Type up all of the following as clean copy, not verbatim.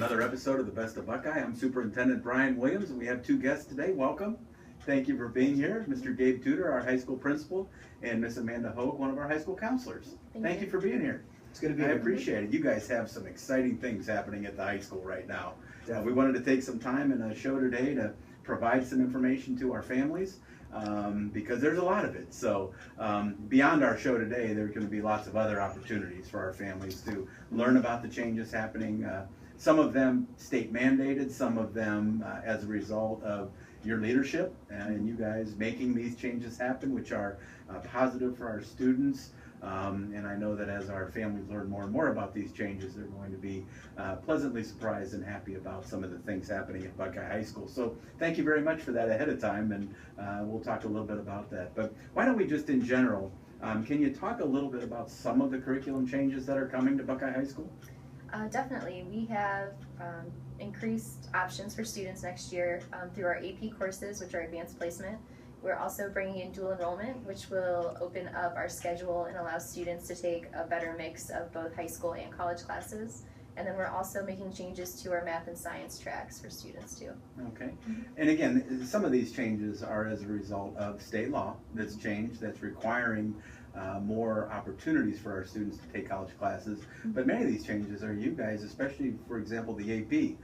another episode of the Best of Buckeye. I'm Superintendent Brian Williams, and we have two guests today. Welcome. Thank you for being here. Mr. Gabe Tudor, our high school principal, and Miss Amanda Hogue, one of our high school counselors. Thank you for being here. It's good to be here. I appreciate it. You guys have some exciting things happening at the high school right now. We wanted to take some time in a show today to provide some information to our families. Because there's a lot of it. So beyond our show today, there's going to be lots of other opportunities for our families to learn about the changes happening. Some of them state mandated, some of them as a result of your leadership and you guys making these changes happen, which are positive for our students. And I know that as our families learn more and more about these changes, they're going to be pleasantly surprised and happy about some of the things happening at Buckeye High School. So thank you very much for that ahead of time, and we'll talk a little bit about that. But why don't we just in general, can you talk a little bit about some of the curriculum changes that are coming to Buckeye High School? Definitely. We have increased options for students next year through our AP courses, which are advanced placement. We're also bringing in dual enrollment, which will open up our schedule and allow students to take a better mix of both high school and college classes. And then we're also making changes to our math and science tracks for students too. Okay. And again, some of these changes are as a result of state law that's changed, that's requiring more opportunities for our students to take college classes. But many of these changes are you guys, especially, for example, the AP.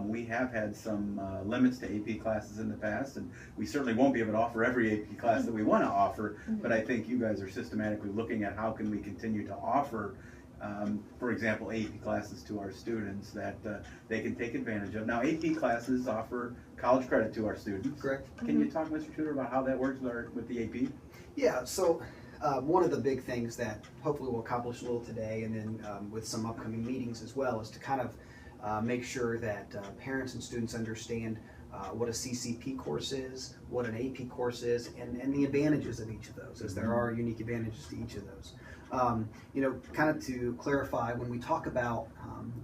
We have had some limits to AP classes in the past, and we certainly won't be able to offer every AP class that we want to offer, but I think you guys are systematically looking at how can we continue to offer, for example, AP classes to our students that they can take advantage of. Now, AP classes offer college credit to our students. Correct. Can you talk, Mr. Tudor, about how that works with the AP? Yeah, so one of the big things that hopefully we'll accomplish a little today, and then with some upcoming meetings as well, is to kind of make sure that parents and students understand what a CCP course is, what an AP course is, and the advantages of each of those, as there are unique advantages to each of those. You know, kind of to clarify, when we talk about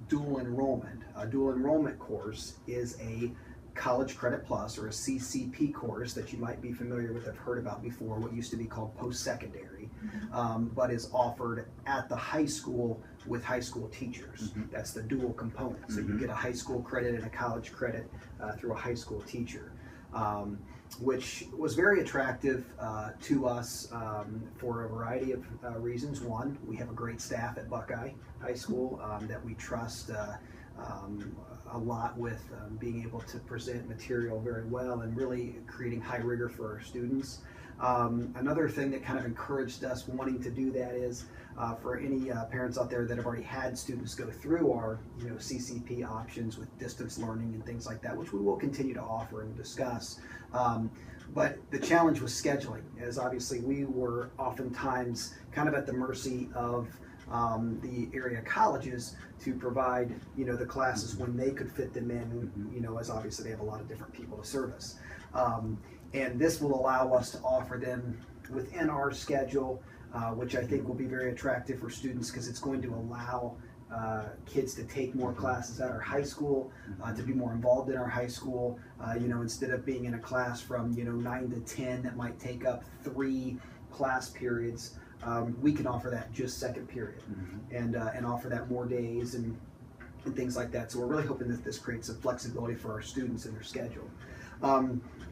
dual enrollment, a dual enrollment course is a College Credit Plus, or a CCP course that you might be familiar with, have heard about before, what used to be called post-secondary, but is offered at the high school with high school teachers. That's the dual component. So you get a high school credit and a college credit through a high school teacher, which was very attractive to us for a variety of reasons. One, we have a great staff at Buckeye High School that we trust a lot with being able to present material very well and really creating high rigor for our students. Another thing that kind of encouraged us wanting to do that is for any parents out there that have already had students go through our CCP options with distance learning and things like that, which we will continue to offer and discuss. But the challenge was scheduling, as obviously we were oftentimes kind of at the mercy of the area colleges to provide the classes when they could fit them in, as obviously they have a lot of different people to service. And this will allow us to offer them within our schedule, which I think will be very attractive for students, because it's going to allow kids to take more classes at our high school, to be more involved in our high school, instead of being in a class from 9 to 10 that might take up 3 class periods. We can offer that just second period, and offer that more days and things like that. So we're really hoping that this creates some flexibility for our students in their schedule.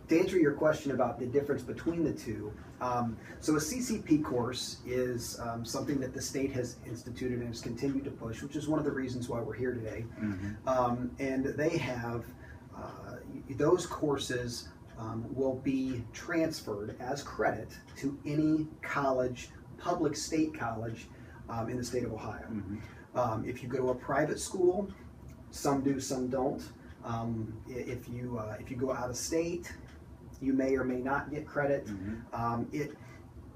To answer your question about the difference between the two, so a CCP course is something that the state has instituted and has continued to push, which is one of the reasons why we're here today. And they have those courses will be transferred as credit to any college, public state college in the state of Ohio. If you go to a private school, some do, some don't. If you go out of state, you may or may not get credit.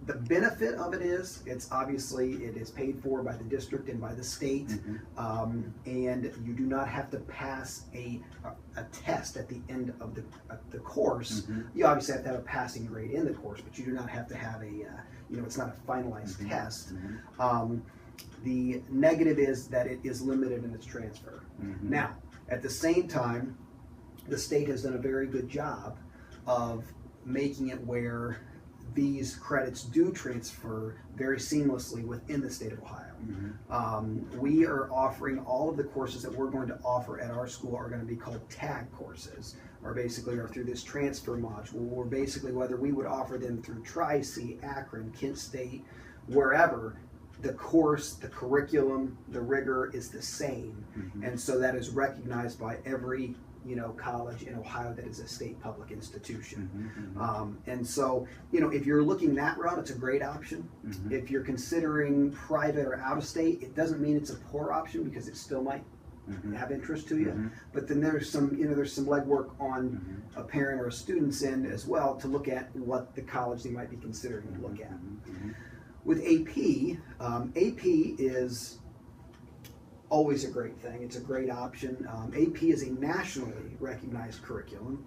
The benefit of it is it is paid for by the district and by the state, and you do not have to pass a test at the end of the course. You obviously have to have a passing grade in the course, but you do not have to have a it's not a finalized test. The negative is that it is limited in its transfer. Now, at the same time, the state has done a very good job of making it where these credits do transfer very seamlessly within the state of Ohio. We are offering all of the courses that we're going to offer at our school are going to be called tag courses, or basically are through this transfer module, where basically whether we would offer them through Tri-C, Akron, Kent State, wherever, the course, the curriculum, the rigor is the same. And so that is recognized by every college in Ohio that is a state public institution. And so, if you're looking that route, it's a great option. If you're considering private or out of state, it doesn't mean it's a poor option, because it still might have interest to you. But then there's some, there's some legwork on a parent or a student's end as well to look at what the college they might be considering to look at. With AP, AP is always a great thing. It's a great option. AP is a nationally recognized curriculum,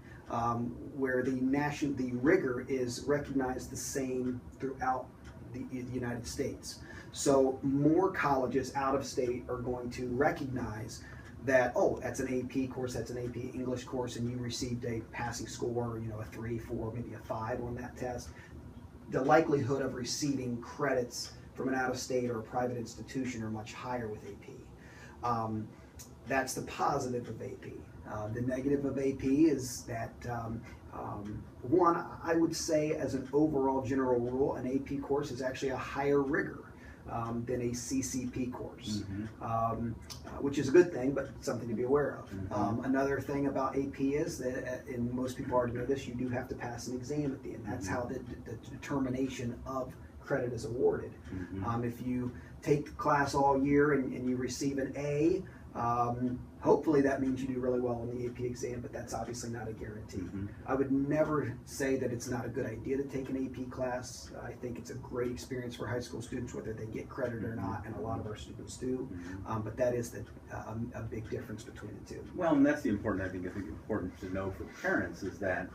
where the rigor is recognized the same throughout the United States. So more colleges out of state are going to recognize that, oh, that's an AP course, that's an AP English course, and you received a passing score, a 3, 4, maybe a 5 on that test. The likelihood of receiving credits from an out-of-state or a private institution are much higher with AP. That's the positive of AP. The negative of AP is that, one, I would say as an overall general rule, an AP course is actually a higher rigor than a CCP course, which is a good thing, but something to be aware of. Another thing about AP is that, and most people already know this, you do have to pass an exam at the end. That's how the determination of credit is awarded. If you take the class all year and you receive an A, hopefully that means you do really well on the AP exam, but that's obviously not a guarantee. I would never say that it's not a good idea to take an AP class. I think it's a great experience for high school students, whether they get credit or not, and a lot of our students do. But that is a big difference between the two. Well, and that's the important, I think important to know for parents is that,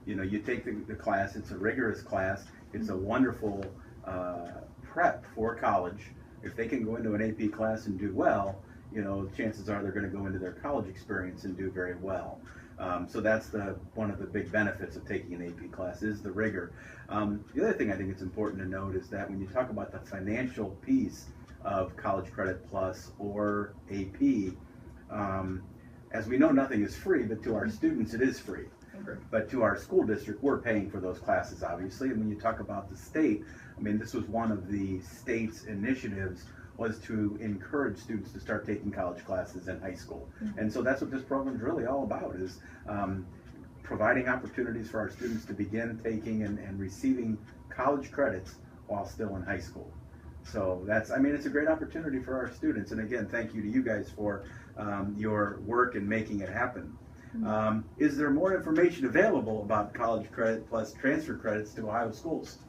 you take the class, it's a rigorous class, it's a wonderful prep for college. If they can go into an AP class and do well, chances are they're going to go into their college experience and do very well. So that's one of the big benefits of taking an AP class is the rigor. The other thing I think it's important to note is that when you talk about the financial piece of College Credit Plus or AP, as we know, nothing is free, but to our students it is free. But to our school district, we're paying for those classes, obviously. And when you talk about the state, this was one of the state's initiatives, was to encourage students to start taking college classes in high school. And so that's what this program is really all about, is providing opportunities for our students to begin taking and receiving college credits while still in high school. So that's, it's a great opportunity for our students. And again, thank you to you guys for your work in making it happen. Is there more information available about College Credit Plus transfer credits to Ohio schools?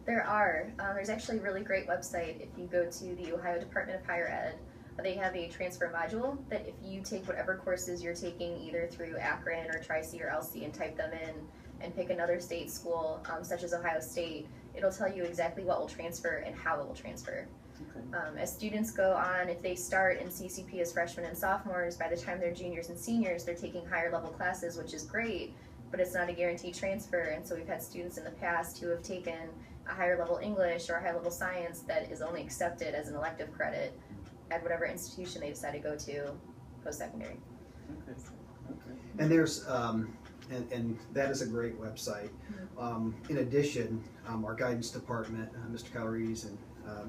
There are. There's actually a really great website. If you go to the Ohio Department of Higher Ed, they have a transfer module that if you take whatever courses you're taking either through Akron or Tri-C or LC and type them in and pick another state school, such as Ohio State, it'll tell you exactly what will transfer and how it will transfer. As students go on, if they start in CCP as freshmen and sophomores, by the time they're juniors and seniors, they're taking higher level classes, which is great, but it's not a guaranteed transfer. And so we've had students in the past who have taken a higher level English or a higher level science that is only accepted as an elective credit at whatever institution they decide to go to post-secondary. And there's, and that is a great website. In addition, our guidance department, Mr. Calaredes and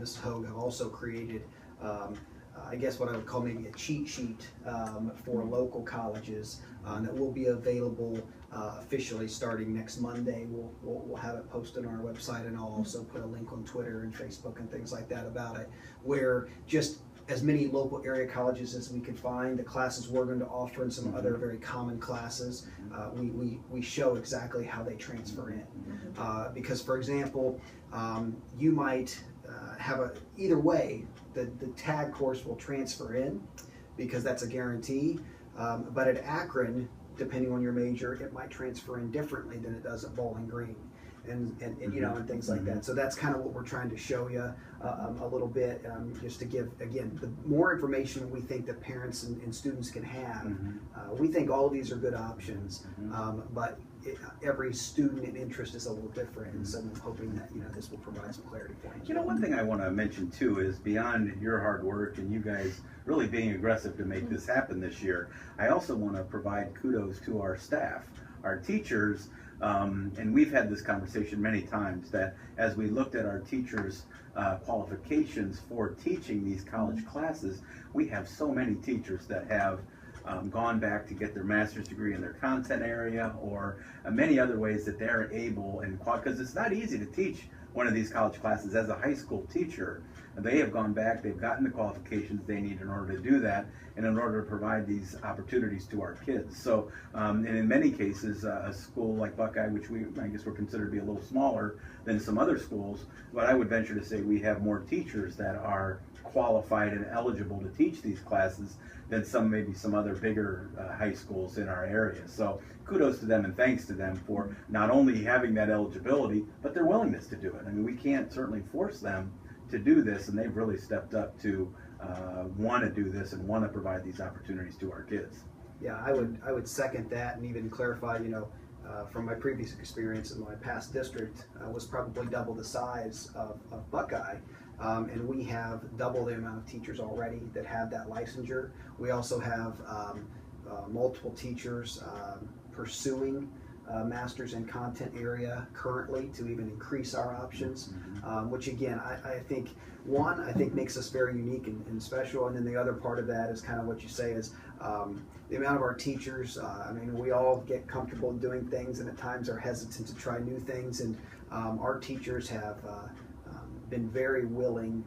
Mrs. Hogue have also created, I guess what I would call maybe a cheat sheet for local colleges that will be available officially starting next Monday. We'll have it posted on our website, and I'll also put a link on Twitter and Facebook and things like that about it, where just as many local area colleges as we could find, the classes we're going to offer, and some other very common classes, we show exactly how they transfer in. Because, for example, you might have either way, the tag course will transfer in because that's a guarantee, but at Akron, depending on your major, it might transfer in differently than it does at Bowling Green, and things like that. So that's kind of what we're trying to show you a little bit, just to give, again, the more information we think that parents and students can have. We think all of these are good options, but every student and interest is a little different, and so I'm hoping that this will provide some clarity for you. One thing I want to mention too is beyond your hard work and you guys really being aggressive to make this happen this year, I also want to provide kudos to our staff, our teachers, and we've had this conversation many times that as we looked at our teachers' qualifications for teaching these college classes, we have so many teachers that have gone back to get their master's degree in their content area or many other ways that they're able, and because it's not easy to teach one of these college classes as a high school teacher. They have gone back, they've gotten the qualifications they need in order to do that and in order to provide these opportunities to our kids. So, and in many cases, a school like Buckeye, which I guess we're considered to be a little smaller than some other schools, but I would venture to say we have more teachers that are qualified and eligible to teach these classes than maybe some other bigger high schools in our area. So kudos to them and thanks to them for not only having that eligibility, but their willingness to do it. I mean, we can't certainly force them to do this, and they've really stepped up to want to do this and want to provide these opportunities to our kids. Yeah, I would second that, and even clarify, from my previous experience in my past district, was probably double the size of Buckeye. And we have double the amount of teachers already that have that licensure. We also have multiple teachers pursuing masters in content area currently to even increase our options, which again, I think makes us very unique and special. And then the other part of that is kind of what you say is the amount of our teachers. I mean, we all get comfortable doing things and at times are hesitant to try new things, and our teachers have been very willing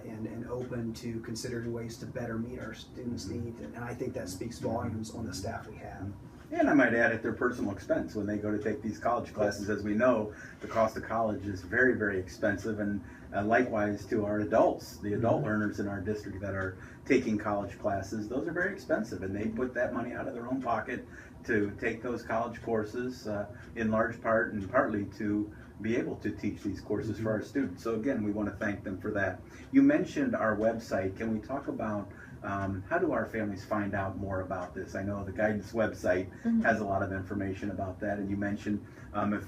and open to considering ways to better meet our students' needs, and I think that speaks volumes on the staff we have. And I might add, at their personal expense when they go to take these college classes. As we know, the cost of college is very, very expensive, and likewise to our adults, the adult learners in our district that are taking college classes, those are very expensive, and they put that money out of their own pocket to take those college courses in large part and partly to be able to teach these courses for our students. So again, we want to thank them for that. You mentioned our website. Can we talk about how do our families find out more about this? I know the guidance website has a lot of information about that, and you mentioned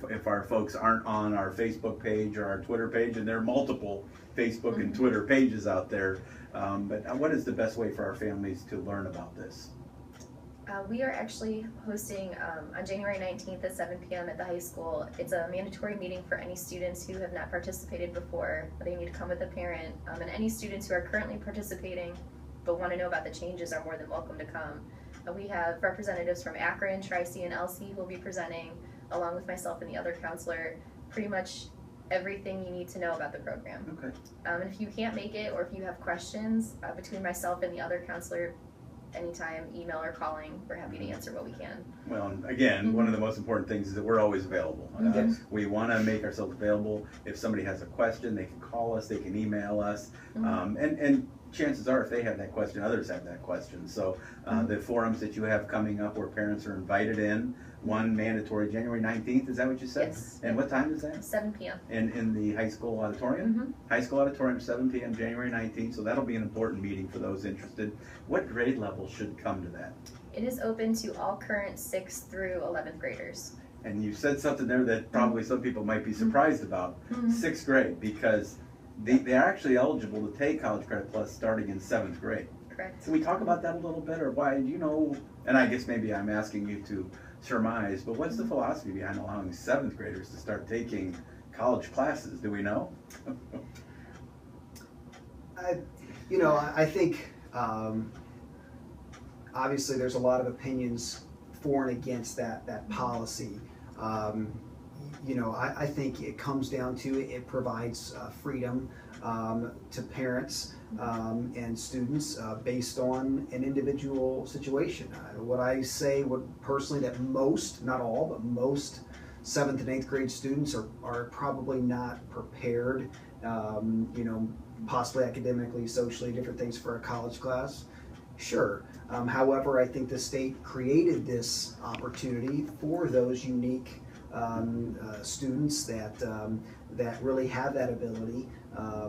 if our folks aren't on our Facebook page or our Twitter page, and there are multiple Facebook and Twitter pages out there, but what is the best way for our families to learn about this? We are actually hosting on January 19th at 7 p.m. at the high school. It's a mandatory meeting for any students who have not participated before. They need to come with a parent, and any students who are currently participating but want to know about the changes are more than welcome to come. We have representatives from Akron, Tri-C, and LC who will be presenting, along with myself and the other counselor, pretty much everything you need to know about the program. Okay. And if you can't make it, or if you have questions, between myself and the other counselor, anytime, email or calling, we're happy to answer what we can. Well, again, one of the most important things is that we're always available. We want to make ourselves available. If somebody has a question, they can call us, they can email us, and chances are, if they have that question, others have that question. So the forums that you have coming up where parents are invited in, one mandatory January 19th, is that what you said? Yes. And what time is that? 7 p.m. In the high school auditorium? High school auditorium, 7 p.m. January 19th, so that'll be an important meeting for those interested. What grade level should come to that? It is open to all current 6th through 11th graders. And you said something there that probably some people might be surprised about. 6th grade, because they are actually eligible to take College Credit Plus starting in 7th grade. Correct. Can we talk about that a little bit, or why, and I guess maybe I'm asking you to surmise, but what's the philosophy behind allowing 7th graders to start taking college classes? Do we know? I think obviously there's a lot of opinions for and against that policy. I think it comes down to it provides freedom to parents and students based on an individual situation. What I say personally that most, not all, but most 7th and 8th grade students are probably not prepared, possibly academically, socially, different things for a college class. Sure. However, I think the state created this opportunity for those unique students that that really have that ability.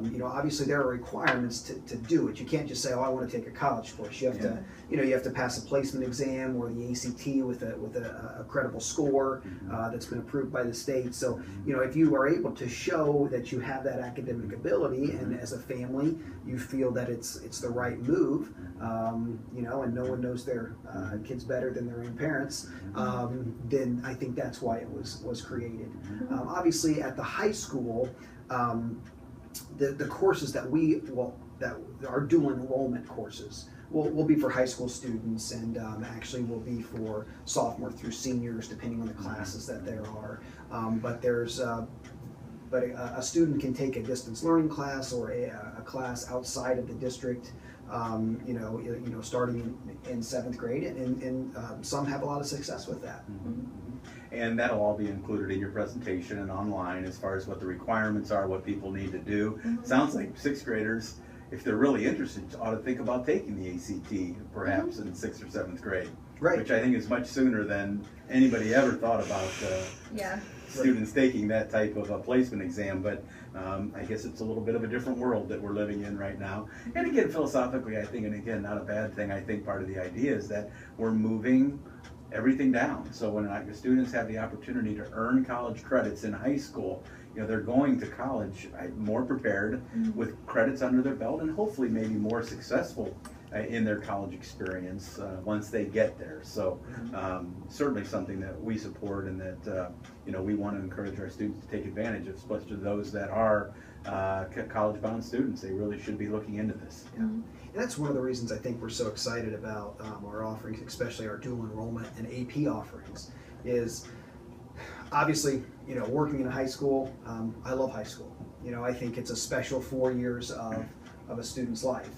You know, obviously there are requirements to do it. You can't just say, oh, I want to take a college course. You have to, you know, you have to pass a placement exam or the ACT with a credible score that's been approved by the state. So, you know, if you are able to show that you have that academic ability, and as a family you feel that it's the right move, you know, and no one knows their kids better than their own parents, then I think that's why it was created. Obviously, at the high school, the courses that that are dual enrollment courses will be for high school students, and actually will be for sophomore through seniors, depending on the classes that there are. But there's but a student can take a distance learning class or a class outside of the district, you know, starting in 7th grade, and some have a lot of success with that. And that'll all be included in your presentation and online as far as what the requirements are, what people need to do. Sounds like 6th graders, if they're really interested, ought to think about taking the ACT perhaps in 6th or 7th grade. Right. Which I think is much sooner than anybody ever thought about students taking that type of a placement exam. But I guess it's a little bit of a different world that we're living in right now. And again, philosophically, I think, and again, not a bad thing, I think part of the idea is that we're moving everything down. So when the students have the opportunity to earn college credits in high school, you know, they're going to college more prepared with credits under their belt, and hopefully maybe more successful in their college experience once they get there. So certainly something that we support, and that you know, we want to encourage our students to take advantage of, especially those that are college-bound students. They really should be looking into this. And that's one of the reasons I think we're so excited about our offerings, especially our dual enrollment and AP offerings, is obviously, you know, working in a high school, I love high school. You know, I think it's a special 4 years of a student's life.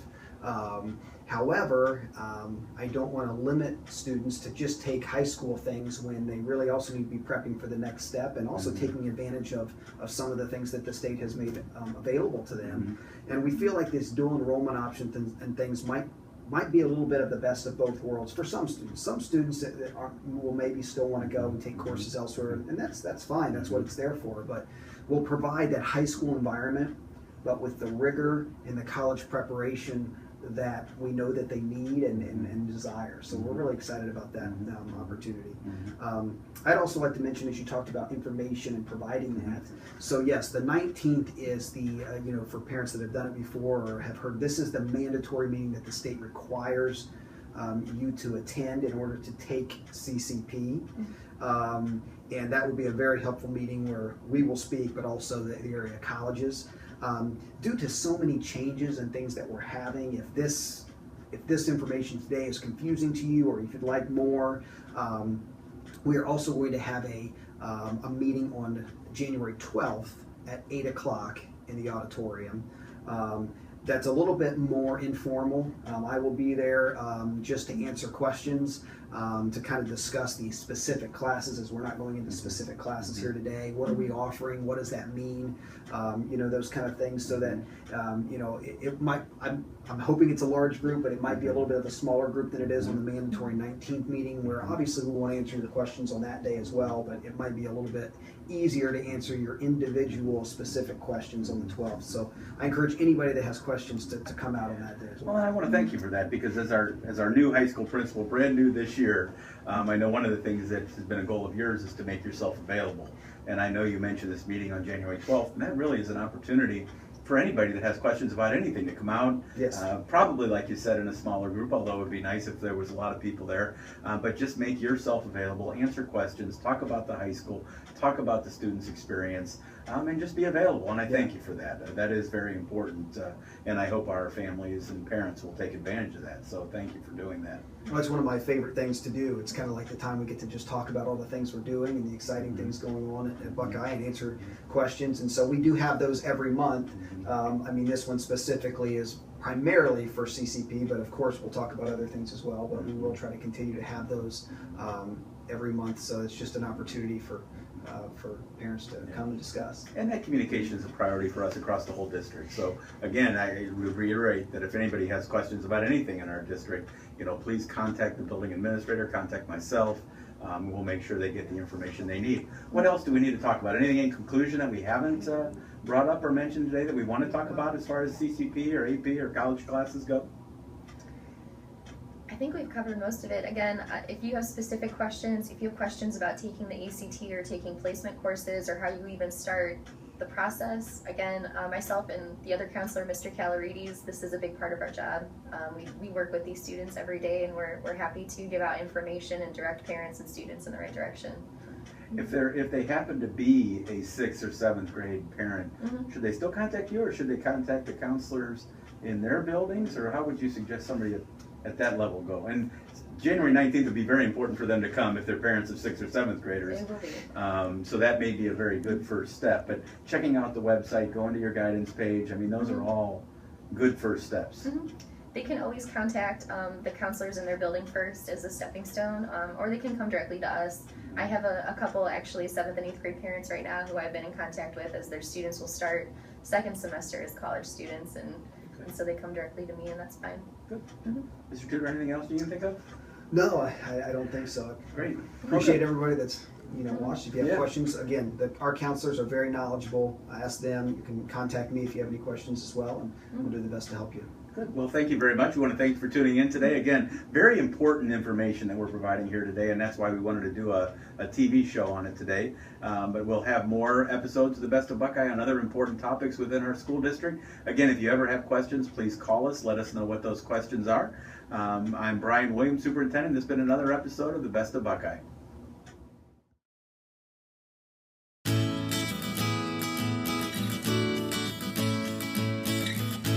However, I don't want to limit students to just take high school things when they really also need to be prepping for the next step, and also taking advantage of some of the things that the state has made available to them. And we feel like this dual enrollment option and things might be a little bit of the best of both worlds for some students. Some students that will maybe still want to go and take courses elsewhere, and that's fine. That's what it's there for. But we'll provide that high school environment, but with the rigor and the college preparation that we know that they need and desire. So we're really excited about that opportunity. I'd also like to mention, as you talked about information and providing that. So yes, the 19th is the, you know, for parents that have done it before or have heard, this is the mandatory meeting that the state requires you to attend in order to take CCP. And that will be a very helpful meeting where we will speak, but also the area colleges. Due to so many changes and things that we're having, if this information today is confusing to you, or if you'd like more, we are also going to have a meeting on January 12th at 8 o'clock in the auditorium. That's a little bit more informal. I will be there just to answer questions, to kind of discuss the specific classes, as we're not going into specific classes here today. What are we offering? What does that mean? You know, those kind of things, so that, you know, it might, I'm hoping it's a large group, but it might be a little bit of a smaller group than it is on the mandatory 19th meeting, where obviously we want to answer your questions on that day as well, but it might be a little bit easier to answer your individual specific questions on the 12th. So I encourage anybody that has questions to come out on that day as well. Well, I want to thank you for that, because as our new high school principal, brand new this year, I know one of the things that has been a goal of yours is to make yourself available. And I know you mentioned this meeting on January 12th, and that really is an opportunity for anybody that has questions about anything to come out. Yes. Probably, like you said, in a smaller group, although it would be nice if there was a lot of people there. But just make yourself available, answer questions, talk about the high school, talk about the student's experience, and just be available. And I thank you for that. That is very important. And I hope our families and parents will take advantage of that. So thank you for doing that. Well, it's one of my favorite things to do. It's kind of like the time we get to just talk about all the things we're doing and the exciting things going on at Buckeye, and answer questions. And so we do have those every month. I mean, this one specifically is primarily for CCP, but of course we'll talk about other things as well. But we will try to continue to have those every month. So it's just an opportunity for parents to come and discuss. And that communication is a priority for us across the whole district. So again, I would reiterate that if anybody has questions about anything in our district, you know, please contact the building administrator, contact myself. We'll make sure they get the information they need. What else do we need to talk about? Anything in conclusion that we haven't brought up or mentioned today that we want to talk about as far as CCP or AP or college classes go? I think we've covered most of it. Again, if you have specific questions, if you have questions about taking the ACT or taking placement courses or how you even start the process, again, myself and the other counselor, Mr. Calorides, this is a big part of our job. We work with these students every day, and we're happy to give out information and direct parents and students in the right direction. If they happen to be a 6th or 7th grade parent, should they still contact you, or should they contact the counselors in their buildings, or how would you suggest somebody at that level go? And January 19th would be very important for them to come if they're parents of 6th or 7th graders. They will be. So that may be a very good first step. But checking out the website, going to your guidance page, I mean, those are all good first steps. They can always contact the counselors in their building first as a stepping stone, or they can come directly to us. I have a couple, actually, 7th and 8th grade parents right now who I've been in contact with, as their students will start second semester as college students, and so they come directly to me, and that's fine. Good. Mr. Tudor, anything else you can think of? No, I don't think so. Great. Appreciate everybody that's watched. If you have questions, again, our counselors are very knowledgeable. Ask them. You can contact me if you have any questions as well, and we'll do the best to help you. Good. Well, thank you very much. We want to thank you for tuning in today. Again, very important information that we're providing here today, and that's why we wanted to do a TV show on it today. But we'll have more episodes of The Best of Buckeye on other important topics within our school district. Again, if you ever have questions, please call us. Let us know what those questions are. I'm Brian Williams, Superintendent. This has been another episode of The Best of Buckeye.